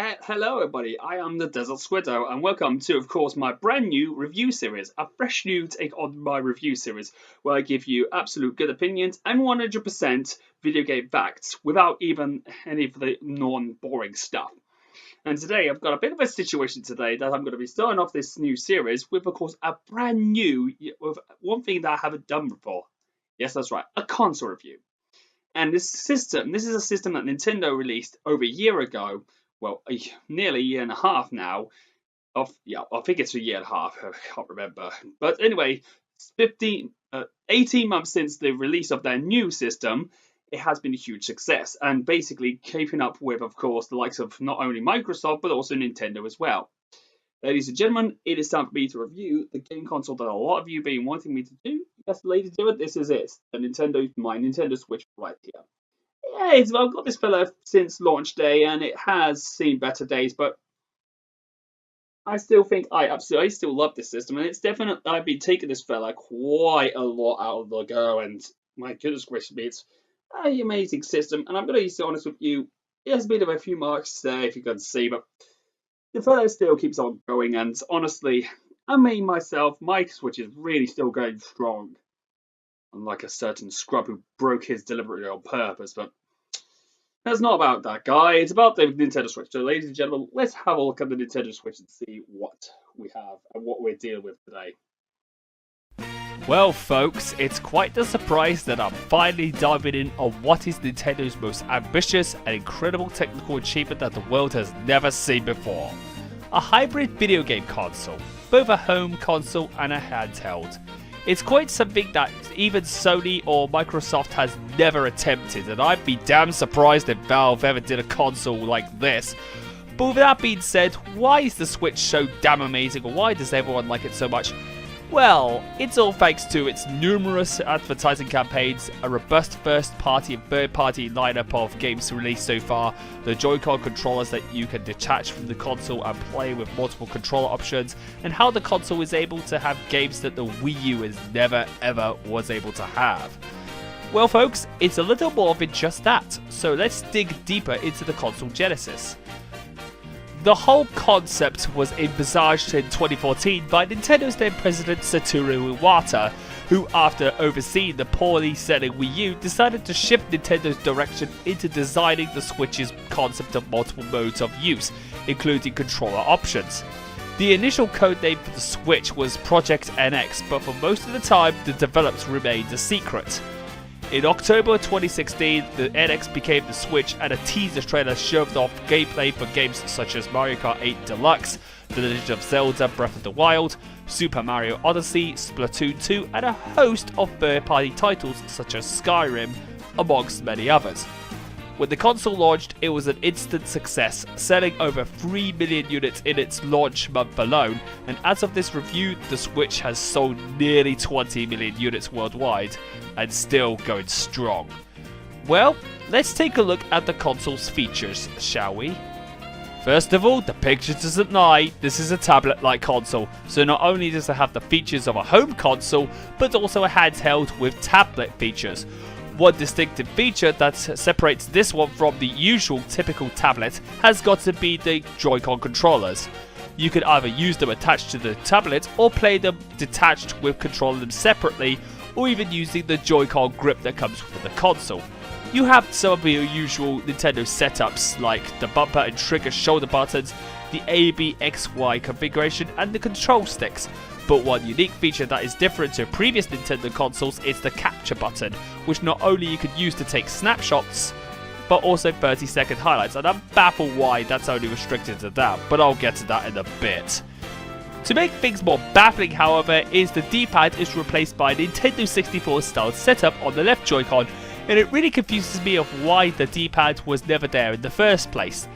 Hello everybody, I am the Desert Squiddo and welcome to, of course, my brand new review series, a fresh new take on my review series where I give you absolute good opinions and 100% video game facts without even any of the non-boring stuff. And today I've got a bit of a situation today that I'm going to be starting off this new series with, of course, a brand new, with one thing that I haven't done before. Yes, that's right, a console review. And this is a system that Nintendo released over a year ago. Well, nearly a year and a half now. I think it's a year and a half. I can't remember. But anyway, 18 months since the release of their new system, it has been a huge success. And basically keeping up with, of course, the likes of not only Microsoft, but also Nintendo as well. Ladies and gentlemen, it is time for me to review the game console that a lot of you have been wanting me to do. Yes, ladies and gentlemen, this is it. My Nintendo Switch right here. Yeah, I've got this fella since launch day, and it has seen better days, but I still think I still love this system, and it's definitely, I've been taking this fella quite a lot out of the go, and my goodness gracious me, it's an amazing system, and I'm going to be honest with you, it has been a few marks there, if you can see, but the fella still keeps on going, and honestly, myself, my Switch is really still going strong. Unlike a certain scrub who broke his deliberately on purpose, but that's not about that guy, it's about the Nintendo Switch. So ladies and gentlemen, let's have a look at the Nintendo Switch and see what we have and what we're dealing with today. Well folks, it's quite the surprise that I'm finally diving in on what is Nintendo's most ambitious and incredible technical achievement that the world has never seen before. A hybrid video game console, both a home console and a handheld. It's quite something that even Sony or Microsoft has never attempted, and I'd be damn surprised if Valve ever did a console like this. But with that being said, why is the Switch so damn amazing, or why does everyone like it so much? Well, it's all thanks to its numerous advertising campaigns, a robust first-party and third-party lineup of games released so far, the Joy-Con controllers that you can detach from the console and play with multiple controller options, and how the console is able to have games that the Wii U is never ever was able to have. Well folks, it's a little more than just that, so let's dig deeper into the console genesis. The whole concept was envisaged in 2014 by Nintendo's then president Satoru Iwata, who, after overseeing the poorly selling Wii U, decided to shift Nintendo's direction into designing the Switch's concept of multiple modes of use, including controller options. The initial codename for the Switch was Project NX, but for most of the time the development remained a secret. In October 2016, the NX became the Switch, and a teaser trailer showed off gameplay for games such as Mario Kart 8 Deluxe, The Legend of Zelda Breath of the Wild, Super Mario Odyssey, Splatoon 2, and a host of third-party titles such as Skyrim, amongst many others. When the console launched, it was an instant success, selling over 3 million units in its launch month alone, and as of this review, the Switch has sold nearly 20 million units worldwide, and still going strong. Well, let's take a look at the console's features, shall we? First of all, the picture doesn't lie, this is a tablet-like console, so not only does it have the features of a home console, but also a handheld with tablet features. One distinctive feature that separates this one from the usual typical tablet has got to be the Joy-Con controllers. You can either use them attached to the tablet or play them detached with controlling them separately, or even using the Joy-Con grip that comes with the console. You have some of your usual Nintendo setups like the bumper and trigger shoulder buttons, the A, B, X, Y configuration, and the control sticks. But one unique feature that is different to previous Nintendo consoles is the capture button, which not only you can use to take snapshots, but also 30-second highlights, and I'm baffled why that's only restricted to that, but I'll get to that in a bit. To make things more baffling, however, is the D-pad is replaced by a Nintendo 64 style setup on the left Joy-Con, and it really confuses me of why the D-pad was never there in the first place.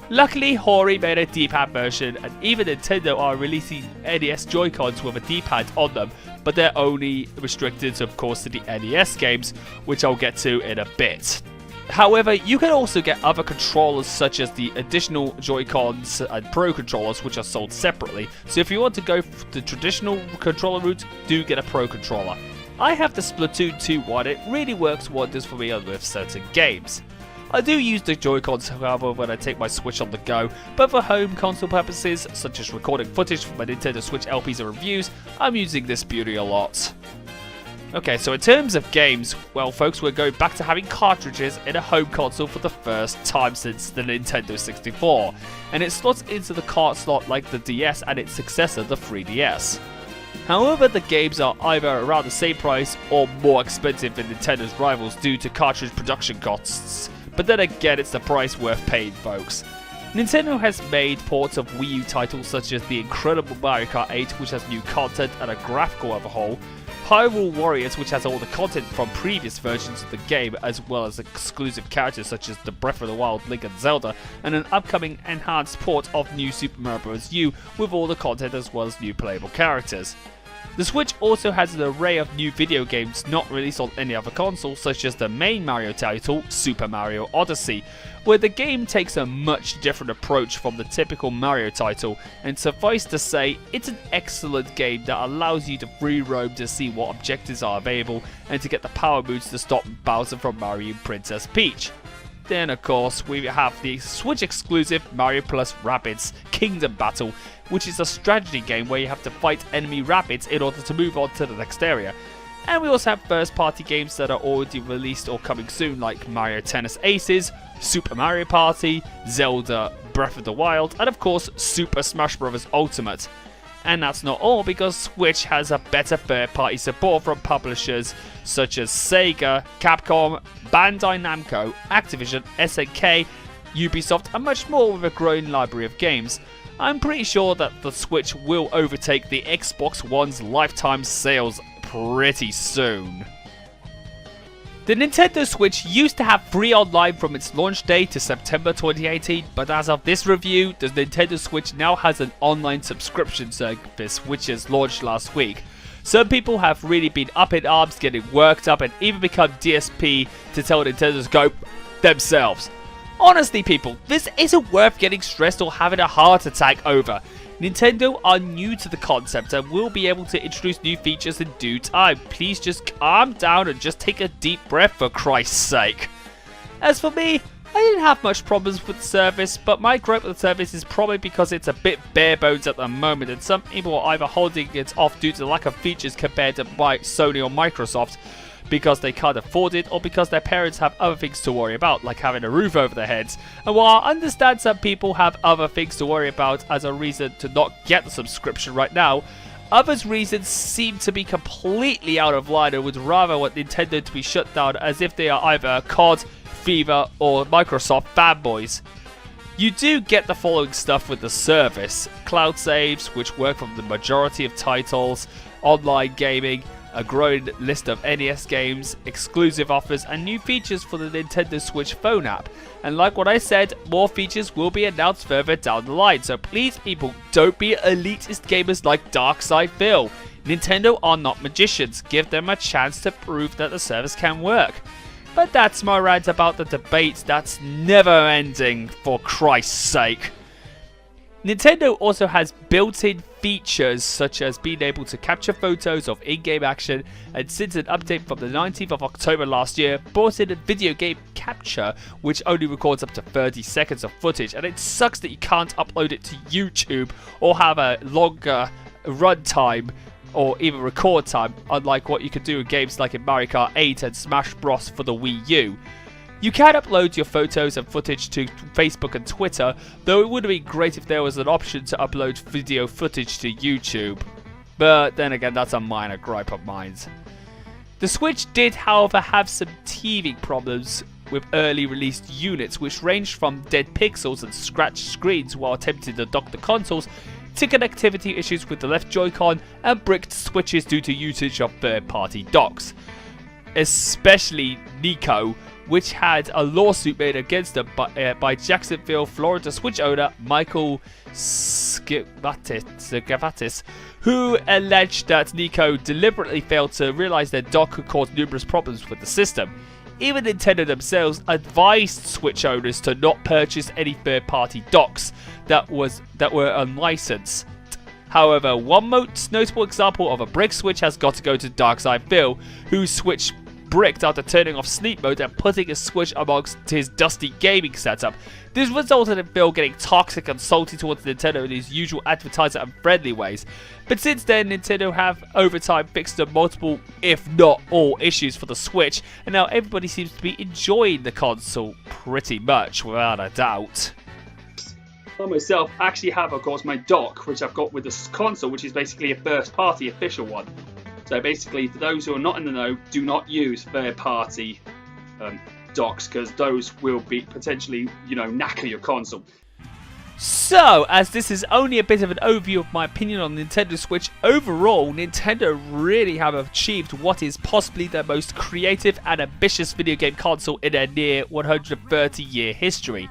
Luckily, Hori made a D-pad version, and even Nintendo are releasing NES Joy-Cons with a D-pad on them, but they're only restricted, of course, to the NES games, which I'll get to in a bit. However, you can also get other controllers such as the additional Joy-Cons and Pro controllers, which are sold separately, so if you want to go the traditional controller route, do get a Pro controller. I have the Splatoon 2 one, it really works wonders for me with certain games. I do use the Joy-Cons, however, when I take my Switch on the go, but for home console purposes, such as recording footage for my Nintendo Switch LPs and reviews, I'm using this beauty a lot. Okay, so in terms of games, well folks, we're going back to having cartridges in a home console for the first time since the Nintendo 64, and it slots into the cart slot like the DS and its successor, the 3DS. However, the games are either around the same price or more expensive than Nintendo's rivals due to cartridge production costs, but then again, it's the price worth paying, folks. Nintendo has made ports of Wii U titles such as the incredible Mario Kart 8, which has new content and a graphical overhaul, Hyrule Warriors, which has all the content from previous versions of the game, as well as exclusive characters such as the Breath of the Wild, Link and Zelda, and an upcoming enhanced port of New Super Mario Bros. U with all the content as well as new playable characters. The Switch also has an array of new video games not released on any other console, such as the main Mario title, Super Mario Odyssey, where the game takes a much different approach from the typical Mario title, and suffice to say, it's an excellent game that allows you to free roam to see what objectives are available and to get the power moves to stop Bowser from marrying Princess Peach. Then of course we have the Switch exclusive Mario Plus Rabbids Kingdom Battle, which is a strategy game where you have to fight enemy rabbits in order to move on to the next area. And we also have first party games that are already released or coming soon, like Mario Tennis Aces, Super Mario Party, Zelda Breath of the Wild, and of course Super Smash Bros. Ultimate. And that's not all, because Switch has a better third-party support from publishers such as Sega, Capcom, Bandai Namco, Activision, SNK, Ubisoft, and much more, with a growing library of games. I'm pretty sure that the Switch will overtake the Xbox One's lifetime sales pretty soon. The Nintendo Switch used to have free online from its launch day to September 2018, but as of this review, the Nintendo Switch now has an online subscription service which has launched last week. Some people have really been up in arms, getting worked up, and even become DSP to tell Nintendo to go themselves. Honestly people, this isn't worth getting stressed or having a heart attack over. Nintendo are new to the concept and will be able to introduce new features in due time. Please just calm down and just take a deep breath, for Christ's sake. As for me, I didn't have much problems with the service, but my gripe with the service is probably because it's a bit bare bones at the moment, and some people are either holding it off due to the lack of features compared to Sony or Microsoft, because they can't afford it or because their parents have other things to worry about, like having a roof over their heads. And while I understand some people have other things to worry about as a reason to not get the subscription right now, others' reasons seem to be completely out of line and would rather want Nintendo to be shut down, as if they are either COD, FIFA or Microsoft fanboys. You do get the following stuff with the service: cloud saves, which work from the majority of titles, online gaming, a growing list of NES games, exclusive offers, and new features for the Nintendo Switch phone app. And like what I said, more features will be announced further down the line, so please people, don't be elitist gamers like Darkside Phil. Nintendo are not magicians, give them a chance to prove that the service can work. But that's my rant about the debate that's never ending, for Christ's sake. Nintendo also has built-in features such as being able to capture photos of in-game action, and since an update from the 19th of October last year, brought in a video game capture which only records up to 30 seconds of footage, and it sucks that you can't upload it to YouTube or have a longer run time or even record time, unlike what you could do in games like in Mario Kart 8 and Smash Bros. For the Wii U. You can upload your photos and footage to Facebook and Twitter, though it would be great if there was an option to upload video footage to YouTube. But then again, that's a minor gripe of mine. The Switch did, however, have some teething problems with early released units, which ranged from dead pixels and scratched screens while attempting to dock the consoles, to connectivity issues with the left Joy-Con and bricked switches due to usage of third-party docks. Especially Nico, which had a lawsuit made against them by Jacksonville, Florida Switch owner Michael Skavatis, who alleged that Nico deliberately failed to realize their dock could cause numerous problems with the system. Even Nintendo themselves advised Switch owners to not purchase any third-party docks that were unlicensed. However, one most notable example of a brick Switch has got to go to Darkside Phil, whose Switch bricked after turning off sleep mode and putting his Switch amongst his dusty gaming setup. This resulted in Phil getting toxic and salty towards Nintendo in his usual advertiser and friendly ways. But since then, Nintendo have over time fixed the multiple, if not all, issues for the Switch, and now everybody seems to be enjoying the console pretty much, without a doubt. I myself actually have, of course, my dock, which I've got with this console, which is basically a first-party official one. So basically, for those who are not in the know, do not use third-party docks, because those will be potentially, knacker your console. So, as this is only a bit of an overview of my opinion on Nintendo Switch, overall, Nintendo really have achieved what is possibly their most creative and ambitious video game console in their near 130-year history,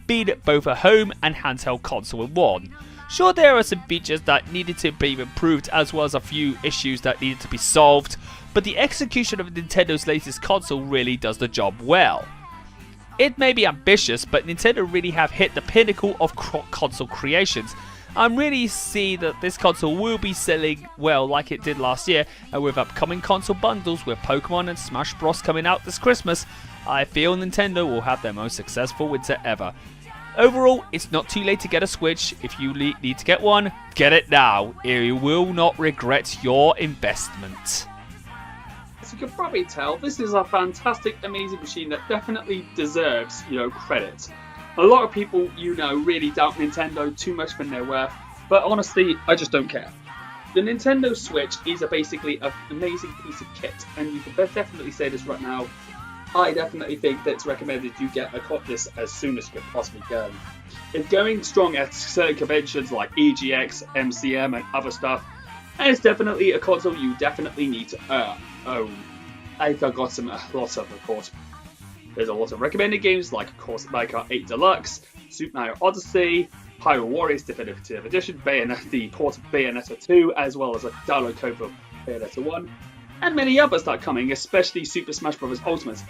being both a home and handheld console in one. Sure, there are some features that needed to be improved, as well as a few issues that needed to be solved, but the execution of Nintendo's latest console really does the job well. It may be ambitious, but Nintendo really have hit the pinnacle of console creations. I really see that this console will be selling well like it did last year, and with upcoming console bundles with Pokemon and Smash Bros coming out this Christmas, I feel Nintendo will have their most successful winter ever. Overall, it's not too late to get a Switch. If you need to get one, get it now. You will not regret your investment. As you can probably tell, this is a fantastic, amazing machine that definitely deserves, credit. A lot of people, really doubt Nintendo too much when they're worth, but honestly, I just don't care. The Nintendo Switch is basically an amazing piece of kit, and you can definitely say this right now. I definitely think that it's recommended you get this as soon as you can possibly go. It's going strong at certain conventions like EGX, MCM, and other stuff, and it's definitely a console you definitely need to own. I've got lots of course. There's a lot of recommended games like, of course, Mario Kart 8 Deluxe, Super Mario Odyssey, Hyrule Warriors Definitive Edition, the port of Bayonetta 2, as well as a download code for Bayonetta 1, and many others that are coming, especially Super Smash Bros. Ultimate.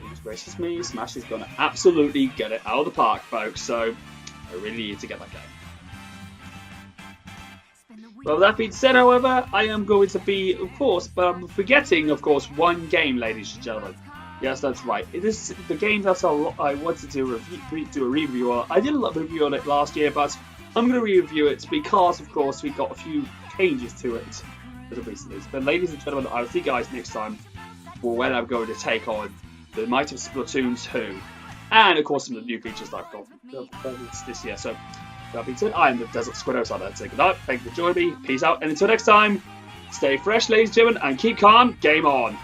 Goodness gracious me, Smash is going to absolutely get it out of the park, folks, so I really need to get that game. Well, that being said, however, I am going to be, of course, but I'm forgetting, of course, one game, ladies and gentlemen. Yes, that's right. It is the game that I wanted to do a review on. I did a review on it last year, but I'm going to review it because, of course, we got a few changes to it recently. But ladies and gentlemen, I'll see you guys next time for when I'm going to take on the Might of Splatoon 2. And, of course, some of the new features that I've got this year. So, that being said, I am the Desert Squiddo, so I'd say good night. Thank you for joining me. Peace out. And until next time, stay fresh, ladies and gentlemen, and keep calm. Game on.